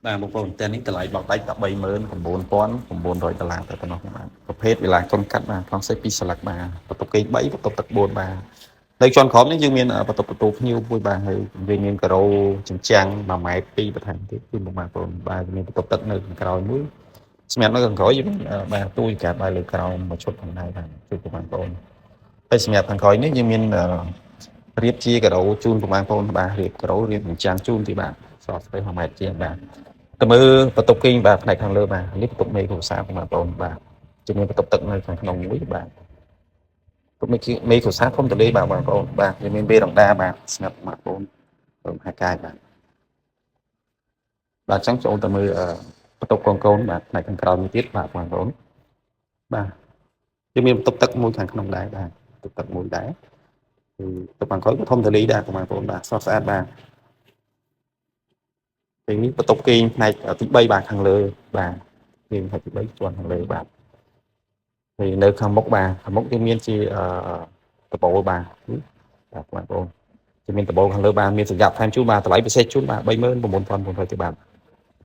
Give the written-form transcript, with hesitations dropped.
បាទបងប្អូនតែនេះតម្លៃបោកដៃតែ$39,900 តែប៉ុណ្ណោះបាទប្រភេទវាឡាកុនកាត់បាទក្នុងសេត2ស្លឹកបាទបន្ទប់គេង3បន្ទប់ទឹក4បាទនៅជាន់ក្រោមនេះយើងមានបន្ទប់ទទួលភ្ញៀវមួយបាទហើយវាមានការ៉ូជញ្ចាំង1ម៉ែត្រ2បន្ថែមទៀតគឺបងប្អូនបាទមានបន្ទប់ទឹកនៅខាងក្រោយមួយសម្រាប់នៅខាងក្រោយយើងមានបាទទូចកាត់បាយលើក្រោមមួយឈុតផងដែរបាទជួយបងប្អូនហើយសម្រាប់ខាងក្រោយនេះយើងមានរៀបជាការ៉ូជូនបងប្អូនបាទរៀបការ៉ូរៀបជញ្ចាំងជូនទីបាទសតស្ដី1ម៉ែត្រជាងបាទទៅមើលបន្ទប់គេងបាទផ្នែកខាងលើបាទនេះបន្ទប់មេគ្រួសារបងប្អូនបាទជាមួយបន្ទប់ទឹកនៅខាងក្នុងមួយបាទបន្ទប់មេគ្រួសារធំទូលាយបាទបងប្អូនបាទវាមានវេរ៉ង់ដាបាទស្ងាត់បងប្អូនបងហាកាយបាទបាទអញ្ចឹងចូលទៅមើលបន្ទប់កូនបាទផ្នែកខាងក្រោយមួយទៀតបាទបងប្អូនបាទវាមានបន្ទប់ទឹកមួយខាងក្នុងដែរបាទបន្ទប់ទឹកមួយដែរគឺបន្ទប់ខាងក្រោយក៏ធំទូលាយដែរបងប្អូនបាទស្រស់ស្អាតបាទពេលនេះបន្ទប់គេងផ្នែកទី3បាទខាងលើបាទគេងផ្នែកទី3ជាន់ខាងលើបាទហើយនៅខាងមុខបាទខាងមុខយើងមានជាដបូលបាទបាទបងប្អូនជាមានដបូលខាងលើបាទមានសញ្ញាថែមជូនបាទតម្លៃពិសេសជូនបាទ$39,900ទេបាទ